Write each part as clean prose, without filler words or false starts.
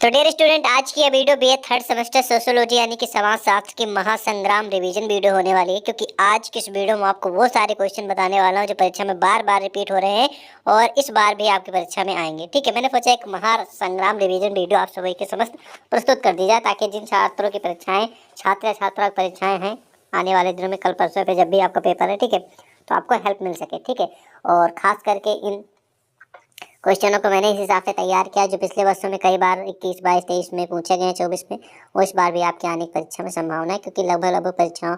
तो dear student, आज की यह video BA third semester sociology यानी कि समाज शास्त्र की महासंग्राम रिवीजन वीडियो होने वाली है, क्योंकि आज की इस वीडियो में आपको वो सारे क्वेश्चन बताने वाला हूँ जो परीक्षा में बार बार रिपीट हो रहे हैं और इस बार भी आपकी परीक्षा में आएंगे। ठीक है, मैंने सोचा एक महासंग्राम रिवीजन वीडियो आप सभी के समस्त प्रस्तुत कर दी जाए, ताकि जिन छात्रों की परीक्षाएं छात्रा परीक्षाएं हैं आने वाले दिनों में, कल परसों पे जब भी आपका पेपर है, ठीक है, तो आपको हेल्प मिल सके। ठीक है, और खास करके इन क्वेश्चनों को मैंने इस हिसाब से तैयार किया जो पिछले वर्षों में कई बार 21, 22, 23 में पूछे गए, 24 में, वो इस बार भी आपके आने की परीक्षा में संभावना है, क्योंकि लगभग परीक्षाओं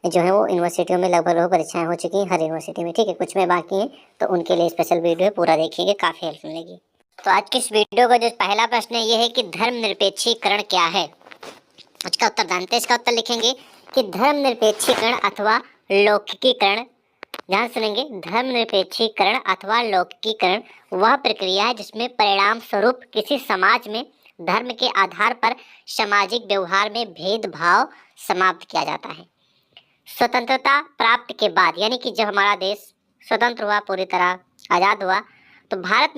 जो है वो यूनिवर्सिटियों में लगभग परीक्षाएं हो चुकी हैं हर यूनिवर्सिटी में। ठीक है, कुछ में बाकी हैं, तो उनके लिए स्पेशल वीडियो है, पूरा देखिएगा, काफ़ी हेल्प मिलेगी। तो आज की इस वीडियो का जो पहला प्रश्न है ये है कि धर्मनिरपेक्षीकरण क्या है। इसका उत्तर जानते हैं। इसका उत्तर लिखेंगे कि धर्मनिरपेक्षीकरण अथवा लौकिकीकरण, ध्यान सुनेंगे, धर्मनिरपेक्षीकरण अथवा लौकिकीकरण वह प्रक्रिया है जिसमें परिणाम स्वरूप किसी समाज में धर्म के आधार पर सामाजिक व्यवहार में भेदभाव समाप्त किया जाता है। स्वतंत्रता प्राप्त के बाद, यानी कि जब हमारा देश स्वतंत्र हुआ, पूरी तरह आज़ाद हुआ, तो भारत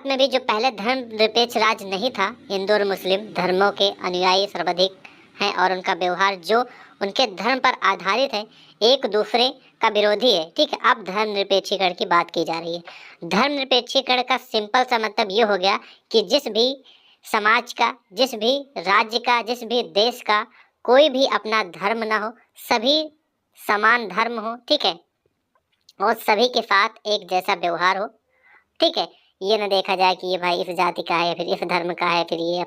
में भी जो पहले धर्मनिरपेक्ष राज्य नहीं था, हिंदू और मुस्लिम धर्मों के अनुयायी सर्वाधिक हैं और उनका व्यवहार जो उनके धर्म पर आधारित है एक दूसरे का विरोधी है। ठीक है, अब धर्मनिरपेक्षीकरण की बात की जा रही है। धर्मनिरपेक्षीकरण का सिंपल सा मतलब ये हो गया कि जिस भी समाज का, जिस भी राज्य का, जिस भी देश का कोई भी अपना धर्म ना हो, सभी समान धर्म हो, ठीक है, और सभी के साथ एक जैसा व्यवहार हो। ठीक है, ये ना देखा जाए कि ये भाई इस जाति का है या फिर इस धर्म का है, फिर ये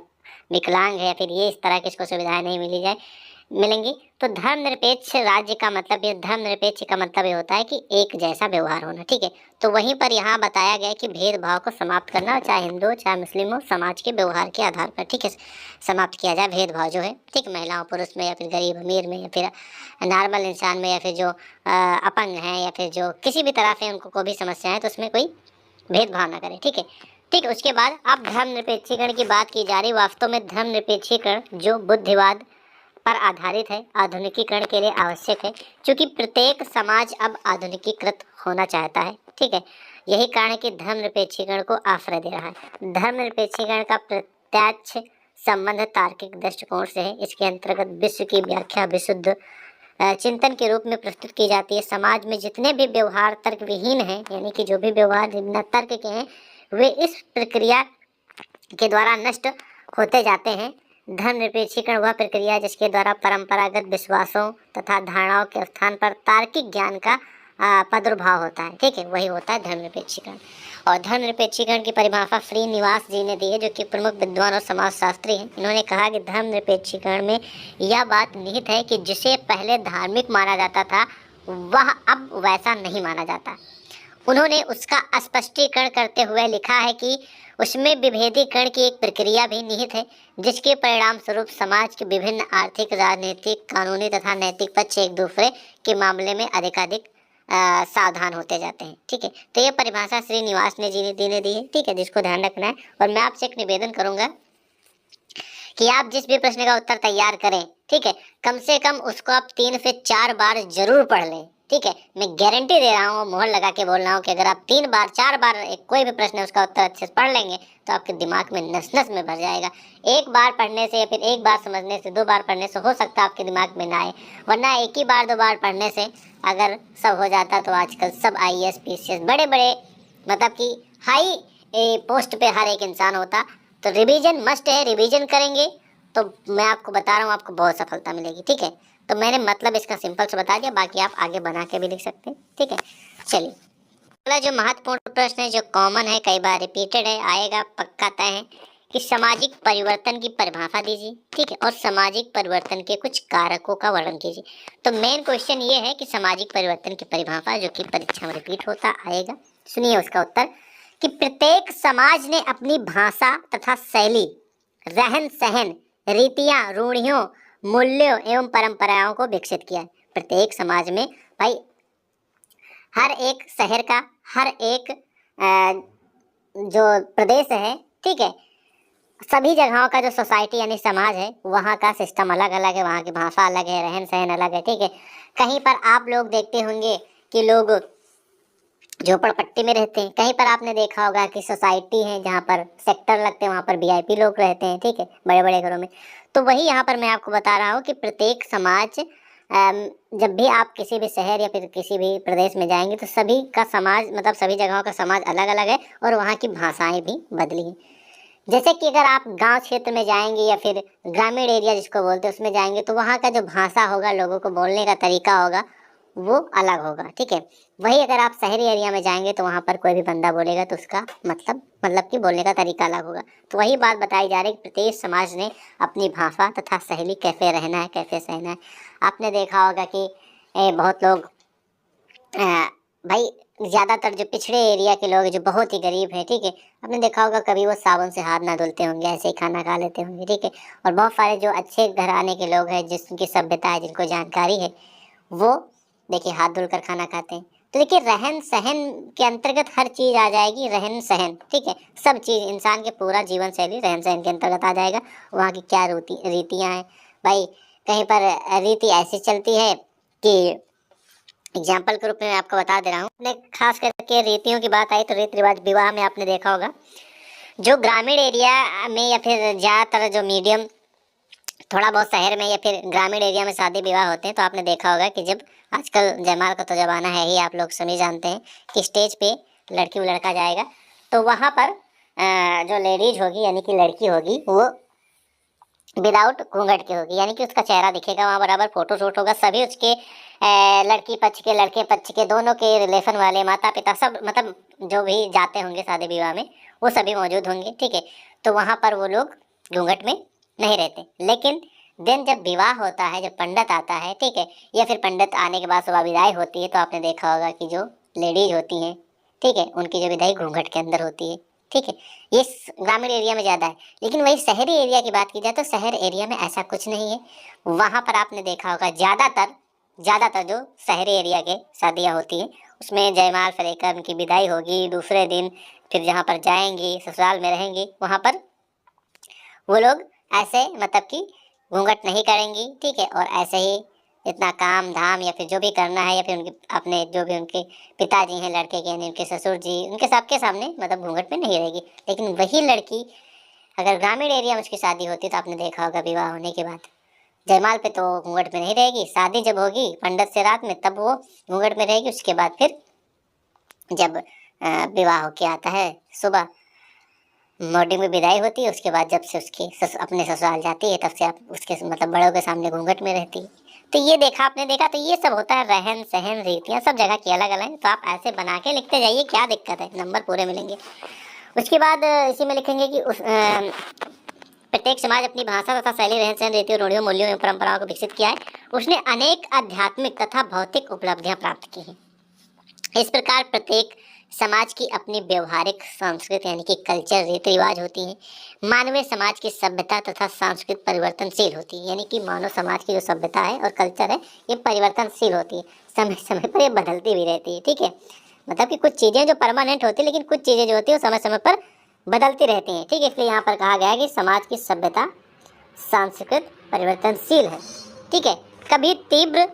विकलांग है या फिर ये इस तरह की इसको सुविधाएं नहीं मिलेंगी। तो धर्मनिरपेक्ष राज्य का मतलब, ये धर्मनिरपेक्ष का मतलब ये होता है कि एक जैसा व्यवहार होना। ठीक है, तो वहीं पर यहाँ बताया गया कि भेदभाव को समाप्त करना, चाहे हिंदू हो चाहे मुस्लिम हो, समाज के व्यवहार के आधार पर, ठीक है, समाप्त किया जाए भेदभाव जो है। ठीक, महिलाओं पुरुष में या फिर गरीब अमीर में या फिर नॉर्मल इंसान में या फिर जो अपंग हैं या फिर जो किसी भी तरह से उनको कोई भी समस्या है, तो उसमें कोई भेदभाव ना करें। ठीक है, ठीक, उसके बाद अब धर्मनिरपेक्षीकरण की बात की जा रही। वास्तव में धर्मनिरपेक्षीकरण जो बुद्धिवाद पर आधारित है, आधुनिकीकरण के लिए आवश्यक है, क्योंकि प्रत्येक समाज अब आधुनिकीकृत होना चाहता है। ठीक है, यही कारण है कि धर्मनिरपेक्षीकरण को आश्रय दे रहा है। धर्मनिरपेक्षीकरण का प्रत्यक्ष संबंध तार्किक दृष्टिकोण से है। इसके अंतर्गत विश्व की व्याख्या विशुद्ध चिंतन के रूप में प्रस्तुत की जाती है। समाज में जितने भी व्यवहार तर्क विहीन हैं, यानी कि जो भी व्यवहार बिना तर्क के हैं, वे इस प्रक्रिया के द्वारा नष्ट होते जाते हैं। धर्मनिरपेक्षीकरण वह प्रक्रिया है जिसके द्वारा परंपरागत विश्वासों तथा धारणाओं के स्थान पर तार्किक ज्ञान का प्रादुर्भाव होता है। ठीक है, वही होता है धर्मनिरपेक्षीकरण। और धर्मनिरपेक्षीकरण की परिभाषा श्रीनिवास जी ने दी है, जो कि प्रमुख विद्वान और समाजशास्त्री हैं। इन्होंने कहा कि धर्मनिरपेक्षीकरण में यह बात निहित है कि जिसे पहले धार्मिक माना जाता था वह अब वैसा नहीं माना जाता। उन्होंने उसका स्पष्टीकरण करते हुए लिखा है कि उसमें विभेदीकरण की एक प्रक्रिया भी निहित है, जिसके परिणाम स्वरूप समाज के विभिन्न आर्थिक, राजनीतिक, कानूनी तथा नैतिक पक्ष एक दूसरे के मामले में अधिकाधिक सावधान होते जाते हैं। ठीक है, तो ये परिभाषा श्रीनिवास ने जी ने दी है। ठीक है, जिसको ध्यान रखना है। और मैं आपसे एक निवेदन करूंगा कि आप जिस भी प्रश्न का उत्तर तैयार करें, ठीक है, कम से कम उसको आप 3 से 4 बार जरूर पढ़ लें। ठीक है, मैं गारंटी दे रहा हूँ, मोहर लगा के बोल रहा हूँ कि अगर आप 3 बार 4 बार एक कोई भी प्रश्न है उसका उत्तर अच्छे से पढ़ लेंगे तो आपके दिमाग में नस नस में भर जाएगा। एक बार पढ़ने से या फिर एक बार समझने से, 2 बार पढ़ने से हो सकता है आपके दिमाग में ना आए, वरना एक ही बार 2 बार पढ़ने से अगर सब हो जाता तो आजकल सब IAS PCS बड़े बड़े, मतलब कि हाई पोस्ट पे हर एक इंसान होता। तो रिवीजन मस्ट है, रिवीजन करेंगे तो मैं आपको बता रहा हूँ आपको बहुत सफलता मिलेगी। ठीक है, तो मैंने मतलब इसका सिंपल से बता दिया, बाकी आप आगे बना के भी लिख सकते हैं। ठीक है, चलिए अगला जो महत्वपूर्ण प्रश्न है, जो कॉमन है, कई बार रिपीटेड है, आएगा पक्का तय है, कि सामाजिक परिवर्तन की परिभाषा दीजिए। ठीक है, और सामाजिक परिवर्तन के कुछ कारकों का वर्णन कीजिए। तो मेन क्वेश्चन ये है कि सामाजिक परिवर्तन की परिभाषा, जो कि परीक्षा में रिपीट होता आएगा। सुनिए उसका उत्तर कि प्रत्येक समाज ने अपनी भाषा तथा शैली, रहन सहन, रीतियां, रूढ़ियों, मूल्यों एवं परंपराओं को विकसित किया है। प्रत्येक समाज में भाई हर एक शहर का, हर एक जो प्रदेश है, ठीक है, सभी जगहों का जो सोसाइटी यानी समाज है, वहाँ का सिस्टम अलग अलग है, वहाँ की भाषा अलग है, रहन सहन अलग है। ठीक है, कहीं पर आप लोग देखते होंगे कि लोग झोपड़पट्टी में रहते हैं। कहीं पर आपने देखा होगा कि सोसाइटी है जहाँ पर सेक्टर लगते हैं, वहाँ पर वीआईपी लोग रहते हैं, ठीक है, बड़े बड़े घरों में। तो वही यहाँ पर मैं आपको बता रहा हूँ कि प्रत्येक समाज जब भी आप किसी भी शहर या फिर किसी भी प्रदेश में जाएंगे तो सभी का समाज मतलब सभी जगहों का समाज अलग अलग है और वहाँ की भाषाएं भी बदली हैं। जैसे कि अगर आप गांव क्षेत्र में जाएंगे या फिर ग्रामीण एरिया जिसको बोलते हैं उसमें जाएंगे तो वहाँ का जो भाषा होगा, लोगों को बोलने का तरीका होगा, वो अलग होगा, ठीक है। वही अगर आप शहरी एरिया में जाएंगे तो वहाँ पर कोई भी बंदा बोलेगा तो उसका मतलब कि बोलने का तरीका अलग होगा। तो वही बात बताई जा रही है कि प्रत्येक समाज ने अपनी भाषा तथा शैली कैसे रहना है, कैसे सहना है। आपने देखा होगा कि बहुत लोग भाई ज़्यादातर जो पिछड़े एरिया के लोग जो बहुत ही गरीब हैं, ठीक है, आपने देखा होगा कभी वो साबुन से हाथ ना धुलते होंगे, ऐसे ही खाना खा लेते होंगे, ठीक है। और बहुत सारे जो अच्छे घराने के लोग हैं, जिनकी सभ्यता है, जिनको जानकारी है, वो देखिए हाथ धुलकर खाना खाते हैं। तो देखिए रहन सहन के अंतर्गत हर चीज़ आ जाएगी, रहन सहन, ठीक है, सब चीज़ इंसान के पूरा जीवन शैली रहन सहन के अंतर्गत आ जाएगा। वहाँ की क्या रीतियाँ हैं भाई, कहीं पर रीति ऐसी चलती है कि एग्जाम्पल के रूप में मैं आपको बता दे रहा हूँ। अपने खास करके रीतियों की बात आई तो रीति रिवाज विवाह में आपने देखा होगा जो ग्रामीण एरिया में या फिर ज़्यादातर जो मीडियम थोड़ा बहुत शहर में या फिर ग्रामीण एरिया में शादी विवाह होते हैं तो आपने देखा होगा कि जब आजकल जयमाल का तो ज़माना है ही, आप लोग सभी जानते हैं कि स्टेज पे लड़की और लड़का जाएगा तो वहाँ पर जो लेडीज होगी यानी कि लड़की होगी वो विदाउट घूंघट की होगी, यानी कि उसका चेहरा दिखेगा, वहाँ बराबर फोटो शूट होगा, सभी उसके लड़की पक्ष के लड़के पक्ष के दोनों के रिलेशन वाले माता पिता सब मतलब जो भी जाते होंगे शादी विवाह में वो सभी मौजूद होंगे, ठीक है। तो वहाँ पर वो लोग घूंघट में नहीं रहते। लेकिन दिन जब विवाह होता है, जब पंडित आता है, ठीक है, या फिर पंडित आने के बाद सुबह विदाई होती है तो आपने देखा होगा कि जो लेडीज होती हैं, ठीक है, उनकी जो विदाई घूंघट के अंदर होती है, ठीक है। ये ग्रामीण एरिया में ज़्यादा है। लेकिन वही शहरी एरिया की बात की जाए तो शहर एरिया में ऐसा कुछ नहीं है। वहाँ पर आपने देखा होगा ज़्यादातर जो शहरी एरिया के शादियाँ होती हैं उसमें जयमाल से लेकर उनकी विदाई होगी, दूसरे दिन फिर जहाँ पर जाएंगी ससुराल में रहेंगी वहाँ पर वो लोग ऐसे मतलब कि घूंघट नहीं करेंगी, ठीक है। और ऐसे ही इतना काम धाम या फिर जो भी करना है या फिर उनके अपने जो भी उनके पिताजी हैं लड़के के यानी उनके ससुर जी उनके सबके सामने मतलब घूंघट में नहीं रहेगी। लेकिन वही लड़की अगर ग्रामीण एरिया में उसकी शादी होती तो आपने देखा होगा विवाह होने के बाद जयमाल पे तो घूंघट में नहीं रहेगी, शादी जब होगी पंडित से रात में तब वो घूंघट में रहेगी। उसके बाद फिर जब विवाह होके आता है सुबह मॉर्निंग में विदाई होती है, उसके बाद जब से उसकी अपने ससुराल जाती है तब से आप उसके मतलब बड़ों के सामने घूंघट में रहती है। तो ये आपने देखा तो ये सब होता है, रहन सहन रीतियाँ सब जगह की अलग अलग है। तो आप ऐसे बना के लिखते जाइए, क्या दिक्कत है, नंबर पूरे मिलेंगे। उसके बाद इसी में लिखेंगे कि प्रत्येक समाज अपनी भाषा तथा शैली रहन सहन रीतियों रूढ़ियों मूल्यों एवं परंपराओं को विकसित किया है। उसने अनेक आध्यात्मिक तथा भौतिक उपलब्धियां प्राप्त की हैं। इस प्रकार प्रत्येक समाज की अपनी व्यवहारिक संस्कृति यानी कि कल्चर रीति रिवाज होती हैं। मानवीय समाज की सभ्यता तथा संस्कृति परिवर्तनशील होती है, यानी कि मानव समाज की जो सभ्यता है और कल्चर है ये परिवर्तनशील होती है, समय समय पर ये बदलती भी रहती है, ठीक है। मतलब कि कुछ चीज़ें जो परमानेंट होती है लेकिन कुछ चीज़ें जो होती है वो समय समय पर बदलती रहती हैं, ठीक है। इसलिए यहाँ पर कहा गया है कि समाज की सभ्यता सांस्कृतिक परिवर्तनशील है, ठीक है। कभी तीव्र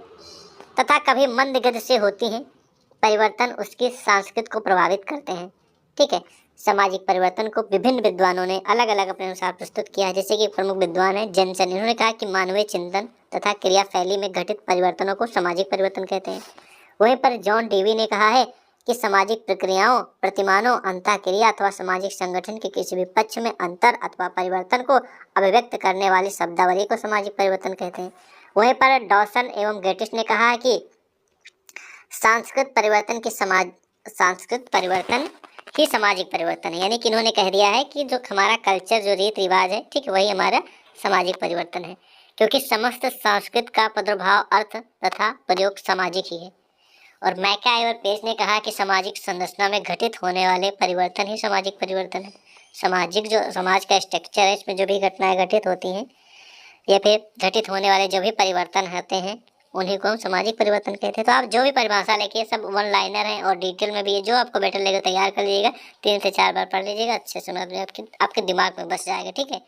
तथा कभी मंद गति से होती हैं। परिवर्तन उसकी संस्कृति को प्रभावित करते हैं, ठीक है। सामाजिक परिवर्तन को विभिन्न विद्वानों ने अलग अलग अपने अनुसार प्रस्तुत किया है। जैसे कि प्रमुख विद्वान है जनसन, इन्होंने कहा कि मानवीय चिंतन तथा क्रिया शैली में घटित परिवर्तनों को सामाजिक परिवर्तन कहते हैं। वहीं पर जॉन डेवी ने कहा है कि सामाजिक प्रक्रियाओं प्रतिमानों अंतःक्रिया अथवा सामाजिक संगठन के किसी भी पक्ष में अंतर अथवा परिवर्तन को अभिव्यक्त करने वाली शब्दावली को सामाजिक परिवर्तन कहते हैं। वहीं पर डॉसन एवं गेटिस ने कहा है कि सांस्कृतिक परिवर्तन ही सामाजिक परिवर्तन है, यानी कि इन्होंने कह दिया है कि जो हमारा कल्चर जो रीति रिवाज है, ठीक है, वही हमारा सामाजिक परिवर्तन है, क्योंकि समस्त संस्कृत का प्रादुर्भाव अर्थ तथा प्रयोग सामाजिक ही है। और मैकाय और पेज ने कहा कि सामाजिक संरचना में घटित होने वाले परिवर्तन ही सामाजिक परिवर्तन है। सामाजिक जो समाज का स्ट्रक्चर है इसमें जो भी घटनाएं घटित होती हैं या फिर घटित होने वाले जो भी परिवर्तन होते हैं उन्हीं को हम सामाजिक परिवर्तन कहते हैं। तो आप जो भी परिभाषा लेके सब वन लाइनर हैं और डिटेल में भी है, जो आपको बेटर लगेगा तैयार कर लीजिएगा, 3 से 4 बार पढ़ लीजिएगा, अच्छे से आपके दिमाग में बस जाएगा, ठीक है।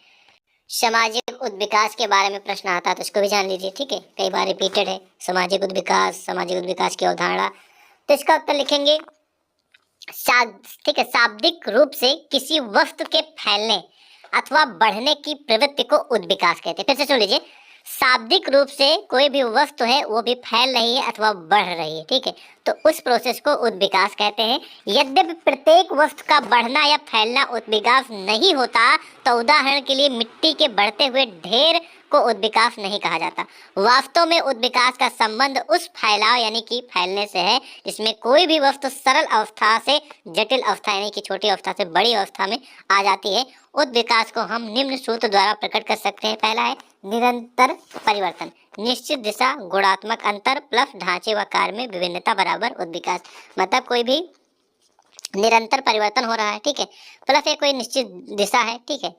सामाजिक उद्विकास के बारे में प्रश्न आता है तो इसको भी जान लीजिए, ठीक है, कई बार रिपीटेड है। सामाजिक उद्विकास की अवधारणा, तो इसका उत्तर लिखेंगे ठीक है, शाब्दिक रूप से किसी वस्तु के फैलने अथवा बढ़ने की प्रवृत्ति को उद्विकास कहते हैं। फिर से सुन लीजिए, शाब्दिक रूप से कोई भी वस्तु है वो भी फैल रही है अथवा बढ़ रही है, ठीक है, तो उस प्रोसेस को उद्विकास कहते हैं। यद्यपि प्रत्येक वस्तु का बढ़ना या फैलना उद्विकास नहीं होता, तो उदाहरण के लिए मिट्टी के बढ़ते हुए ढेर को उद्विकास नहीं कहा जाता। वास्तव में उद्विकास का संबंध उस फैलाव यानी कि फैलने से है जिसमें कोई भी वस्तु सरल अवस्था से जटिल अवस्था यानी कि छोटी अवस्था से बड़ी अवस्था में आ जाती है। उद्विकास को हम निम्न सूत्र द्वारा प्रकट कर सकते हैं। पहला है निरंतर परिवर्तन, निश्चित दिशा गुणात्मक अंतर प्लस ढांचे व कार्य में विभिन्नता बराबर उद्विकास। मतलब कोई भी निरंतर परिवर्तन हो रहा है, ठीक है, प्लस ये कोई निश्चित दिशा है, ठीक है,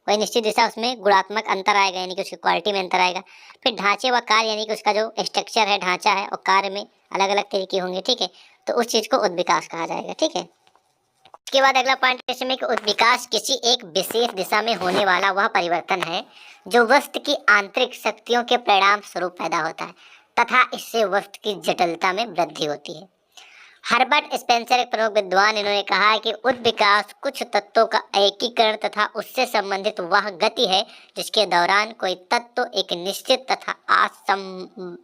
कोई निश्चित दिशा, उसमें गुणात्मक अंतर आएगा यानी कि उसकी क्वालिटी में अंतर आएगा। फिर ढांचे व कार्य यानी कि उसका जो स्ट्रक्चर है, ढांचा है, और कार्य में अलग अलग तरीके होंगे, ठीक है, तो उस चीज को उद्विकास कहा जाएगा, ठीक है। उसके बाद अगला पॉइंट इसमें कि उद्विकास किसी एक विशेष दिशा में होने वाला वह परिवर्तन है जो वस्तु की आंतरिक शक्तियों के परिणाम स्वरूप पैदा होता है तथा इससे वस्तु की जटिलता में वृद्धि होती है। हर्बर्ट स्पेंसर एक प्रमुख विद्वान, इन्होंने कहा है कि उद्विकास कुछ तत्वों का एकीकरण तथा उससे संबंधित वह गति है जिसके दौरान कोई तत्व एक निश्चित तथा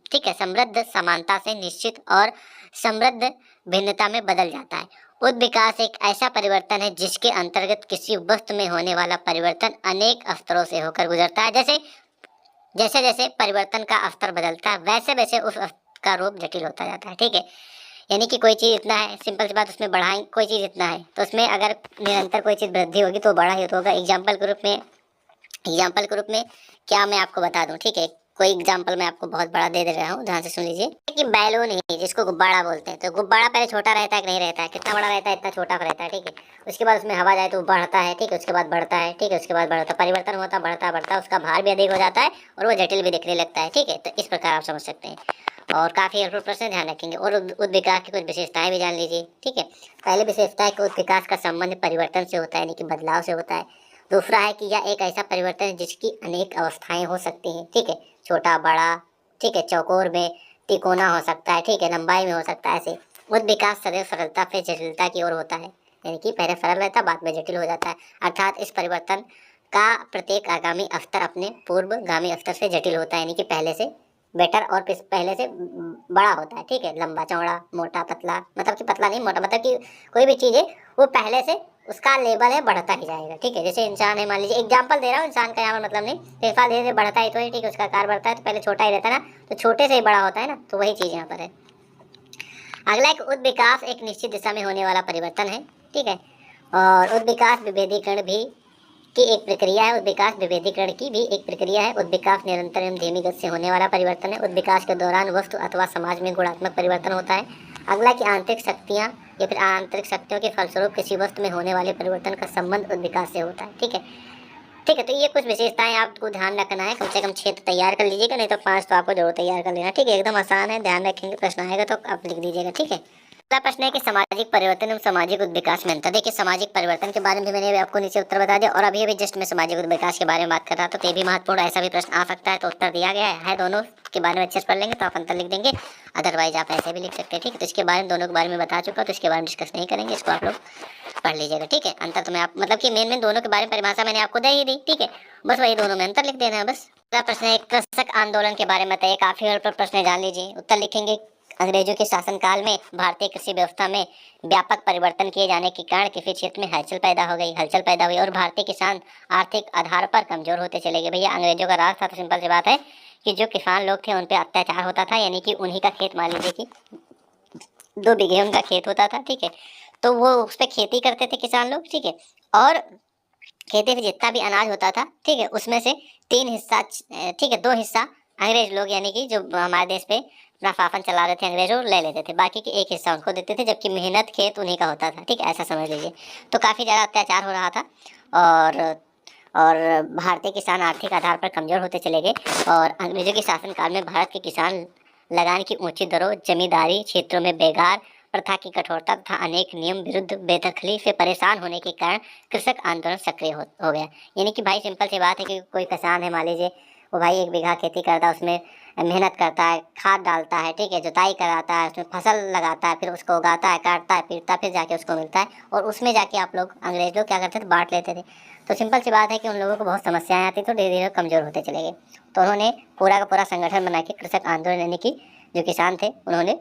ठीक है समृद्ध समानता से निश्चित और समृद्ध भिन्नता में बदल जाता है। उद्विकास एक ऐसा परिवर्तन है जिसके अंतर्गत किसी वस्तु में होने वाला परिवर्तन अनेक स्तरों से होकर गुजरता है। जैसे जैसे जैसे परिवर्तन का स्तर बदलता है वैसे वैसे उस का रूप जटिल होता जाता है, ठीक है। यानी कि कोई चीज़ इतना है, सिंपल सी बात, उसमें बढ़ाएं, कोई चीज़ इतना है तो उसमें अगर निरंतर कोई चीज़ वृद्धि होगी तो बड़ा ही तो होगा। एग्जाम्पल के रूप में क्या मैं आपको बता दूं, ठीक है, कोई एग्जाम्पल मैं आपको बहुत बड़ा दे रहा हूँ, ध्यान से सुन लीजिए कि बैलून है जिसको गुब्बारा बोलते हैं, तो गुब्बारा पहले छोटा रहता है कि नहीं रहता है, कितना बड़ा रहता है, इतना छोटा रहता है, ठीक है। उसके बाद उसमें हवा जाए तो बढ़ता है, ठीक है, उसके बाद बढ़ता है, ठीक है, उसके बाद बढ़ता परिवर्तन होता बढ़ता बढ़ता उसका भार भी अधिक हो जाता है और वो जटिल भी दिखने लगता है, ठीक है। तो इस प्रकार आप समझ सकते हैं और काफ़ी हेल्पफुल प्रश्न, ध्यान रखेंगे। और उद्विकास की कुछ विशेषताएं भी जान लीजिए, ठीक है। पहले विशेषता है कि उद्विकास का संबंध परिवर्तन से होता है यानी कि बदलाव से होता है। दूसरा है कि यह एक ऐसा परिवर्तन है जिसकी अनेक अवस्थाएं हो सकती हैं, ठीक है, छोटा बड़ा, ठीक है, चौकोर में, तिकोना हो सकता है, ठीक है, लंबाई में हो सकता है। ऐसे उद्विकास सदैव सरलता से जटिलता की ओर होता है, यानी कि पहले सरल रहता बाद में जटिल हो जाता है। अर्थात इस परिवर्तन का प्रत्येक आगामी स्तर अपने पूर्वगामी स्तर से जटिल होता है, यानी कि पहले से बेटर और पहले से बड़ा होता है, ठीक है, लंबा चौड़ा मोटा पतला, मतलब कि पतला नहीं मोटा, मतलब कि कोई भी चीज़ है वो पहले से उसका लेवल है बढ़ता ही जाएगा, ठीक है। जैसे इंसान है, मान लीजिए एग्जाम्पल दे रहा हूँ, इंसान का यहाँ पर मतलब नहीं, तो इंसान धीरे धीरे बढ़ता ही तो है, ठीक है, उसका आकार बढ़ता है तो पहले छोटा ही रहता है ना, तो छोटे से ही बड़ा होता है ना, तो वही चीज़ यहाँ पर है। अगला एक उद्विकास एक निश्चित दिशा में होने वाला परिवर्तन है, ठीक है, और उद्विकास विभेदीकरण भी की एक प्रक्रिया है। उद्विकास विभेदीकरण की भी एक प्रक्रिया है। उद्विकास निरंतर एवं धीमी गति से होने वाला परिवर्तन है। उद्विकास के दौरान वस्तु अथवा समाज में गुणात्मक परिवर्तन होता है। अगला की आंतरिक शक्तियाँ या फिर आंतरिक शक्तियों के फलस्वरूप किसी वस्तु में होने वाले परिवर्तन का संबंध उद्विकास से होता है, ठीक है, ठीक है। तो ये कुछ विशेषताएं आपको ध्यान रखना है, कम से कम 6 तो तैयार कर लीजिएगा, नहीं तो 5 तो आपको जरूर तैयार कर लेना, ठीक है, एकदम आसान है, ध्यान रखेंगे, प्रश्न आएगा तो आप लिख दीजिएगा, ठीक है। अगला प्रश्न है कि सामाजिक परिवर्तन एवं सामाजिक उद्विकास में अंतर। देखिए सामाजिक परिवर्तन के बारे में मैंने आपको नीचे उत्तर बता दिया और अभी अभी जस्ट मैं सामाजिक उद्विकास के बारे में बात कर रहा था, तो ये भी महत्वपूर्ण, ऐसा भी प्रश्न आ सकता है, तो उत्तर दिया गया है दोनों के बारे में अच्छे से पढ़ लेंगे तो आप अंतर लिख देंगे, अदरवाइज आप ऐसे भी लिख सकते हैं, ठीक है। तो इसके बारे में दोनों के बारे में बता चुका, तो इसके बारे में डिस्कस नहीं करेंगे, इसको आप लोग पढ़ लीजिएगा, ठीक है। अंतर तो मैं आप मतलब कि मेन दोनों के बारे में परिभाषा मैंने आपको दे ही दी, ठीक है, बस वही दोनों में अंतर लिख देना है बस। अगला प्रश्न है कृषक आंदोलन के बारे में बताइए, काफी हेल्पफुल प्रश्न जान लीजिए। उत्तर लिखेंगे अंग्रेजों के शासनकाल में भारतीय कृषि व्यवस्था में व्यापक परिवर्तन किए जाने के कारण कृषि क्षेत्र में हलचल पैदा हुई और भारतीय किसान आर्थिक आधार पर कमजोर होते चले गए। भैया अंग्रेजों का राज था, तो सिंपल सी बात है कि जो किसान लोग थे उन पे अत्याचार होता था, यानी कि उन्हीं का खेत, मान लीजिए कि 2 बीघे उनका खेत होता था, ठीक है, तो वो उस पर खेती करते थे किसान लोग, ठीक है, और खेती में जितना भी अनाज होता था, ठीक है, उसमें से 3 हिस्सा, ठीक है, 2 हिस्सा अंग्रेज लोग यानी कि जो हमारे देश पे अपना शासन चला रहे थे अंग्रेज, और ले लेते थे, बाकी के 1 हिस्सा उनको देते थे, जबकि मेहनत खेत उन्हीं का होता था, ठीक है, ऐसा समझ लीजिए। तो काफ़ी ज़्यादा अत्याचार हो रहा था और भारतीय किसान आर्थिक आधार पर कमज़ोर होते चले गए और अंग्रेजों के शासनकाल में भारत के किसान लगान की ऊंची दरों, जमींदारी क्षेत्रों में बेगार प्रथा की कठोरता तथा अनेक नियम विरुद्ध बेदखली से परेशान होने के कारण कृषक आंदोलन सक्रिय हो गया। यानी कि भाई सिंपल सी बात है कि कोई किसान है, मान लीजिए वो भाई 1 बीघा खेती करता, उसमें मेहनत करता है, खाद डालता है, ठीक है, जुताई कराता है, उसमें फसल लगाता है, फिर उसको उगाता है, काटता है, पीटता है, फिर जाके उसको मिलता है, और उसमें जाके आप लोग अंग्रेज लोग क्या करते थे, बांट लेते थे। तो सिंपल सी बात है कि उन लोगों को बहुत समस्याएं आती तो धीरे धीरे कमज़ोर होते चले गए। तो उन्होंने पूरा का पूरा संगठन बना के कृषक आंदोलन, यानी कि जो किसान थे उन्होंने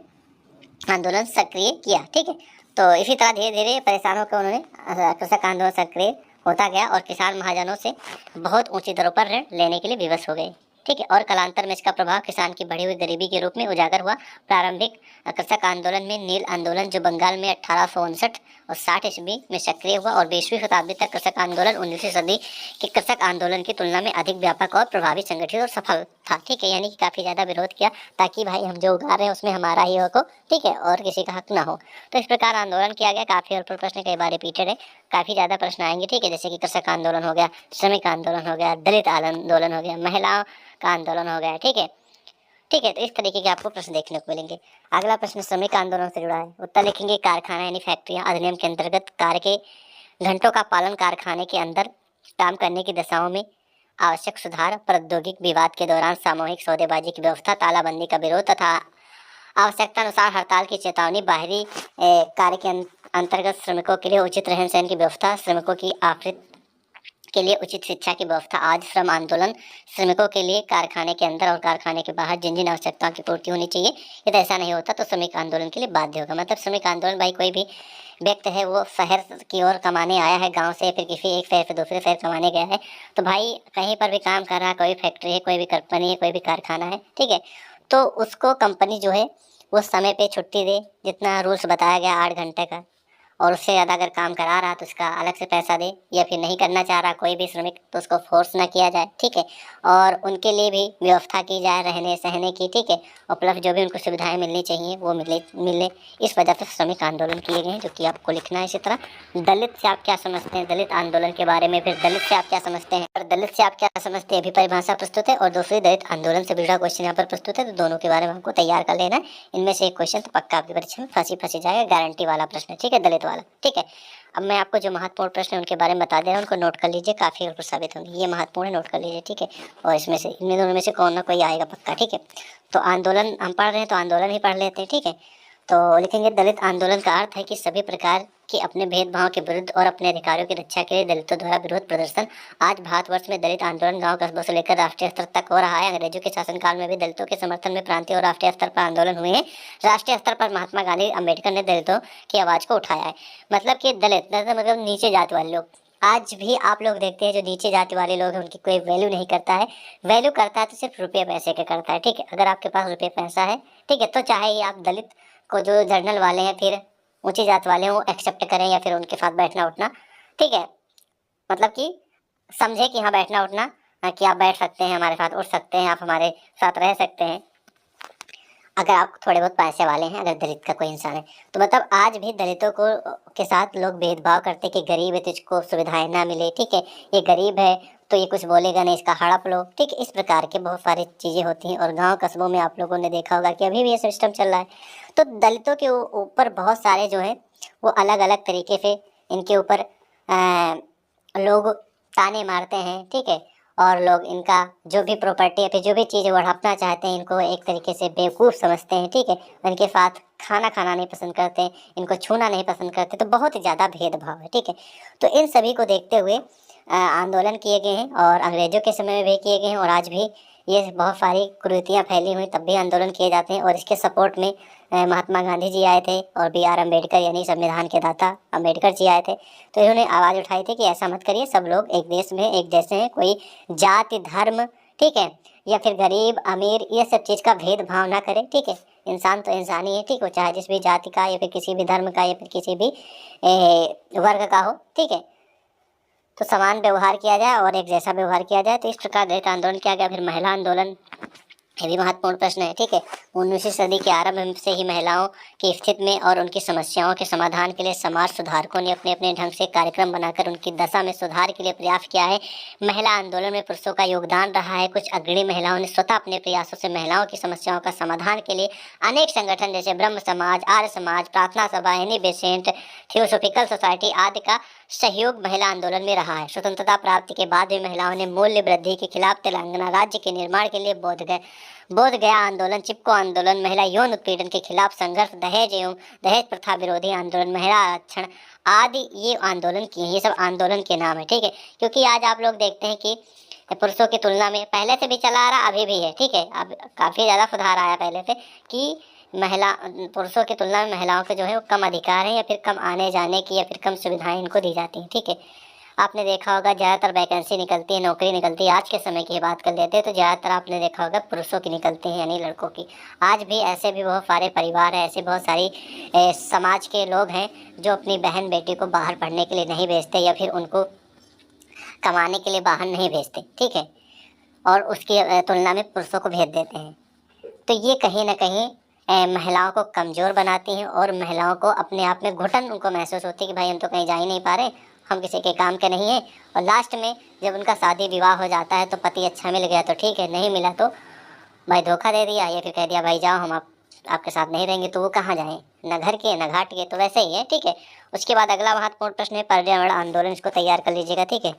आंदोलन सक्रिय किया, ठीक है। तो इसी तरह धीरे धीरे परेशान होकर उन्होंने कृषक आंदोलन सक्रिय होता गया और किसान महाजनों से बहुत ऊंची दरों पर ऋण लेने के लिए विवश हो गए, ठीक है। और कालांतर में इसका प्रभाव किसान की बढ़ी हुई गरीबी के रूप में उजागर हुआ। प्रारंभिक कृषक आंदोलन में नील आंदोलन, जो बंगाल में 1859 और 60 ईस्वी में सक्रिय हुआ, और 20वीं शताब्दी तक कृषक आंदोलन 19वीं सदी के कृषक आंदोलन की तुलना में अधिक व्यापक और प्रभावी, संगठित और सफल था, ठीक है। यानी कि काफ़ी ज़्यादा विरोध किया ताकि भाई हम जो उगा रहे हैं उसमें हमारा ही हक हो, ठीक है, और किसी का हक ना हो। तो इस प्रकार आंदोलन किया गया। काफ़ी और प्रश्न कई बार रिपीटेड है, काफ़ी ज़्यादा प्रश्न आएंगे, ठीक है। जैसे कि कृषक आंदोलन हो गया, श्रमिक आंदोलन हो गया, दलित आंदोलन हो गया, महिलाओं का आंदोलन हो गया, ठीक है, ठीक है। तो इस तरीके के आपको प्रश्न देखने को मिलेंगे। अगला प्रश्न श्रमिक आंदोलन से जुड़ा है। उत्तर लिखेंगे कारखाना यानी फैक्ट्रियां अधिनियम के अंतर्गत कार्य के घंटों का पालन, कारखाने के अंदर काम करने की दशाओं में आवश्यक सुधार, प्रौद्योगिक विवाद के दौरान सामूहिक सौदेबाजी की व्यवस्था, तालाबंदी का विरोध तथा आवश्यकता अनुसार हड़ताल की चेतावनी, बाहरी कार्य के अंतर्गत श्रमिकों के लिए उचित रहन सहन की व्यवस्था, श्रमिकों की आफृत के लिए उचित शिक्षा की व्यवस्था। आज श्रम आंदोलन श्रमिकों के लिए कारखाने के अंदर और कारखाने के बाहर जिन जिन आवश्यकताओं की पूर्ति होनी चाहिए, यदि ऐसा नहीं होता तो श्रमिक आंदोलन के लिए बाध्य होगा। मतलब श्रमिक आंदोलन, भाई कोई भी व्यक्ति है वो शहर की ओर कमाने आया है, गांव से फिर किसी एक शहर से दूसरे शहर कमाने गया है, तो भाई कहीं पर भी काम कर रहा है, कोई फैक्ट्री है, कोई भी कंपनी है, कोई भी कारखाना है, ठीक है, तो उसको कंपनी जो है वो समय पे छुट्टी दे, जितना रूल्स बताया गया 8 घंटे का, और उससे ज़्यादा अगर काम करा रहा तो उसका अलग से पैसा दे, या फिर नहीं करना चाह रहा कोई भी श्रमिक तो उसको फोर्स ना किया जाए, ठीक है। और उनके लिए भी व्यवस्था की जाए रहने सहने की, ठीक है, उपलब्ध जो भी उनको सुविधाएं मिलनी चाहिए वो मिले। इस वजह से श्रमिक आंदोलन किए गए हैं, जो कि आपको लिखना है। इसी तरह दलित से आप क्या समझते हैं, दलित आंदोलन के बारे में, फिर दलित से आप क्या समझते हैं, और दलित से आप क्या समझते हैं, अभी परिभाषा प्रस्तुत है, और दूसरी दलित आंदोलन से जुड़ा क्वेश्चन यहाँ पर प्रस्तुत है। तो दोनों के बारे में आपको तैयार कर लेना है। इनमें से एक क्वेश्चन तो पक्का आपकी परीक्षा में फंसी जाएगा, गारंटी वाला प्रश्न है, ठीक है, दलित वाला, ठीक है। अब मैं आपको जो महत्वपूर्ण प्रश्न है उनके बारे में बता दे रहा हूँ, उनको नोट कर लीजिए, काफ़ी हेल्पफुल साबित होंगे। ये महत्वपूर्ण है, नोट कर लीजिए, ठीक है। और इसमें से इनमें दोनों में से कौन ना कोई आएगा पक्का, ठीक है। तो आंदोलन हम पढ़ रहे हैं तो आंदोलन ही पढ़ लेते हैं, ठीक है। तो लिखेंगे दलित आंदोलन का अर्थ है कि सभी प्रकार के अपने भेदभाव के विरुद्ध और अपने अधिकारों की रक्षा के लिए दलितों द्वारा विरोध प्रदर्शन। आज भारतवर्ष में दलित आंदोलन गांव कस्बों से लेकर राष्ट्रीय स्तर तक हो रहा है। अंग्रेजों के शासनकाल में भी दलितों के समर्थन में प्रांतीय और राष्ट्रीय स्तर पर आंदोलन हुए हैं। राष्ट्रीय स्तर पर महात्मा गांधी अम्बेडकर ने दलितों की आवाज को उठाया है। मतलब कि दलित मतलब नीचे जाति वाले लोग, आज भी आप लोग देखते हैं जो नीचे जाति वाले लोग हैं उनकी कोई वैल्यू नहीं करता है। वैल्यू करता है तो सिर्फ रुपये पैसे का करता है, ठीक है। अगर आपके पास रुपये पैसा है, ठीक है, तो चाहे ये आप दलित को जो जर्नल वाले हैं फिर ऊंची जात वाले हो एक्सेप्ट करें या फिर उनके साथ बैठना उठना, ठीक है, मतलब कि समझे कि हाँ बैठना उठना, कि आप बैठ सकते हैं हमारे साथ, उठ सकते हैं, आप हमारे साथ रह सकते हैं अगर आप थोड़े बहुत पैसे वाले हैं, अगर दलित का कोई इंसान है तो। मतलब आज भी दलितों को के साथ लोग भेदभाव करते कि गरीब है तो इसको सुविधाएं ना मिले, ठीक है, ये गरीब है तो ये कुछ बोलेगा नहीं, इसका हड़प लो, ठीक है। इस प्रकार के बहुत सारी चीज़ें होती हैं और गांव कस्बों में आप लोगों ने देखा होगा कि अभी भी ये सिस्टम चल रहा है। तो दलितों के ऊपर बहुत सारे जो है वो अलग अलग तरीके से इनके ऊपर लोग ताने मारते हैं, ठीक है। और लोग इनका जो भी प्रॉपर्टी या फिर जो भी चीज़ वो हड़पना चाहते हैं इनको एक तरीके से बेवकूफ़ समझते हैं, ठीक है। इनके साथ खाना खाना नहीं पसंद करते, इनको छूना नहीं पसंद करते, तो बहुत ही ज़्यादा भेदभाव है, ठीक है। तो इन सभी को देखते हुए आंदोलन किए गए हैं और अंग्रेज़ों के समय में भी किए गए हैं और आज भी ये बहुत सारी कुरीतियाँ फैली हुई तब भी आंदोलन किए जाते हैं। और इसके सपोर्ट में महात्मा गांधी जी आए थे और BR अम्बेडकर यानी संविधान के दाता अम्बेडकर जी आए थे। तो इन्होंने आवाज़ उठाई थी कि ऐसा मत करिए, सब लोग एक देश में एक जैसे हैं, कोई जाति धर्म, ठीक है, या फिर गरीब अमीर ये सब चीज़ का भेदभाव ना करें, ठीक है। इंसान तो इंसान ही है, ठीक हो, चाहे जिस भी जाति का या फिर किसी भी धर्म का या फिर किसी भी वर्ग का हो, ठीक है। तो समान व्यवहार किया जाए और एक जैसा व्यवहार किया जाए। तो इस प्रकार दलित आंदोलन किया गया। फिर महिला आंदोलन, ये भी महत्वपूर्ण प्रश्न है, ठीक है। 19वीं सदी के आरंभ से ही महिलाओं की स्थिति में और उनकी समस्याओं के समाधान के लिए समाज सुधारकों ने अपने अपने ढंग से कार्यक्रम बनाकर उनकी दशा में सुधार के लिए प्रयास किया है। महिला आंदोलन में पुरुषों का योगदान रहा है। कुछ अग्रणी महिलाओं ने स्वतः अपने प्रयासों से महिलाओं की समस्याओं का समाधान के लिए अनेक संगठन जैसे ब्रह्म समाज, आर्य समाज, प्रार्थना सभा, एनी बेसेंट, थियोसॉफिकल सोसाइटी आदि का सहयोग महिला आंदोलन में रहा है। स्वतंत्रता प्राप्ति के बाद भी महिलाओं ने मूल्य वृद्धि के खिलाफ तेलंगाना राज्य के निर्माण के लिए बोधगया बोध गया आंदोलन, चिपको आंदोलन, महिला यौन उत्पीड़न के खिलाफ संघर्ष, दहेज एवं दहेज प्रथा विरोधी आंदोलन, महिला आरक्षण आदि ये आंदोलन किए हैं। ये सब आंदोलन के नाम है, ठीक है। क्योंकि आज आप लोग देखते हैं कि पुरुषों की तुलना में पहले से भी चला आ रहा, अभी भी है, ठीक है। अब काफ़ी ज़्यादा सुधार आया पहले से कि महिला पुरुषों की तुलना में महिलाओं के जो है वो कम अधिकार हैं, या फिर कम आने जाने की या फिर कम सुविधाएं इनको दी जाती हैं, ठीक है। आपने देखा होगा ज़्यादातर वैकेंसी निकलती है, नौकरी निकलती है, आज के समय की बात कर लेते हैं तो ज़्यादातर आपने देखा होगा पुरुषों की निकलती हैं, यानी लड़कों की। आज भी ऐसे भी बहुत सारे परिवार हैं, ऐसे बहुत सारी समाज के लोग हैं जो अपनी बहन बेटी को बाहर पढ़ने के लिए नहीं भेजते, या फिर उनको कमाने के लिए बाहर नहीं भेजते, ठीक है, और उसकी तुलना में पुरुषों को भेज देते हैं। तो ये कहीं ना कहीं महिलाओं को कमज़ोर बनाती हैं, और महिलाओं को अपने आप में घुटन उनको महसूस होती है कि भाई हम तो कहीं जा ही नहीं पा रहे, हम किसी के काम के नहीं हैं। और लास्ट में जब उनका शादी विवाह हो जाता है तो पति अच्छा मिल गया तो ठीक है, नहीं मिला तो भाई धोखा दे दिया, या फिर कह दिया भाई जाओ, हम आपके साथ नहीं रहेंगे, तो वो कहाँ जाएँ, न घर के न घाट के। तो वैसे ही है, ठीक है। उसके बाद अगला महत्वपूर्ण प्रश्न है पर्यावरण आंदोलन, इसको तैयार कर लीजिएगा, ठीक है,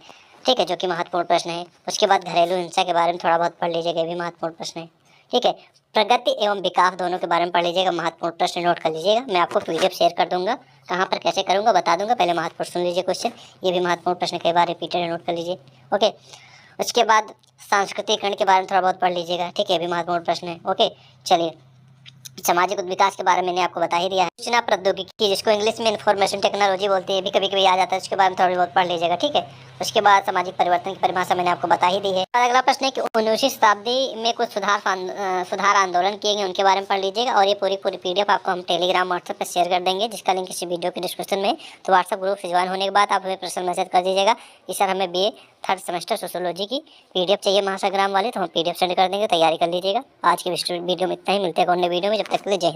ठीक है, जो कि महत्वपूर्ण प्रश्न है। उसके बाद घरेलू हिंसा के बारे में थोड़ा बहुत पढ़ लीजिएगा, ये भी महत्वपूर्ण प्रश्न है, ठीक है। प्रगति एवं विकास दोनों के बारे में पढ़ लीजिएगा, महत्वपूर्ण प्रश्न नोट कर लीजिएगा। मैं आपको पीडीएफ शेयर कर दूंगा, कहाँ पर कैसे करूँगा बता दूंगा, पहले महत्वपूर्ण सुन लीजिए क्वेश्चन, ये भी महत्वपूर्ण प्रश्न कई बार रिपीटेड है, नोट कर लीजिए, ओके। उसके बाद सांस्कृतिकरण के बारे में थोड़ा बहुत पढ़ लीजिएगा, ठीक है, ये भी महत्वपूर्ण प्रश्न है, ओके। चलिए, सामाजिक विकास के बारे में मैंने आपको बता ही दिया है। सूचना प्रौद्योगिकी, जिसको इंग्लिश में इंफॉर्मेशन टेक्नोलॉजी बोलते हैं, भी कभी कभी आ जाता है, उसके बारे में थोड़ी बहुत पढ़ लीजिएगा, ठीक है। उसके बाद सामाजिक परिवर्तन की परिभाषा मैंने आपको बता ही दी है। और अगला प्रश्न है कि 19वीं शताब्दी में कुछ सुधार आंदोलन किए गए, उनके बारे में पढ़ लीजिएगा। और ये पूरी पीडीएफ आपको हम टेलीग्राम व्हाट्सएप पर शेयर कर देंगे, जिसका लिंक इसी वीडियो के डिस्क्रिप्शन में। तो व्हाट्सएप ग्रुप से ज्वाइन होने के बाद आप हमें पर्सनल मैसेज कर दीजिएगा कि सर हमें BA थर्ड सेमेस्टर सोशियोलॉजी की पीडीएफ चाहिए महासंग्राम वाली, तो हम पीडीएफ सेंड कर देंगे, तैयारी कर लीजिएगा। आज की वीडियो में इतना ही, मिलते हैं अगले वीडियो में, जब तक के लिए जय हिंद।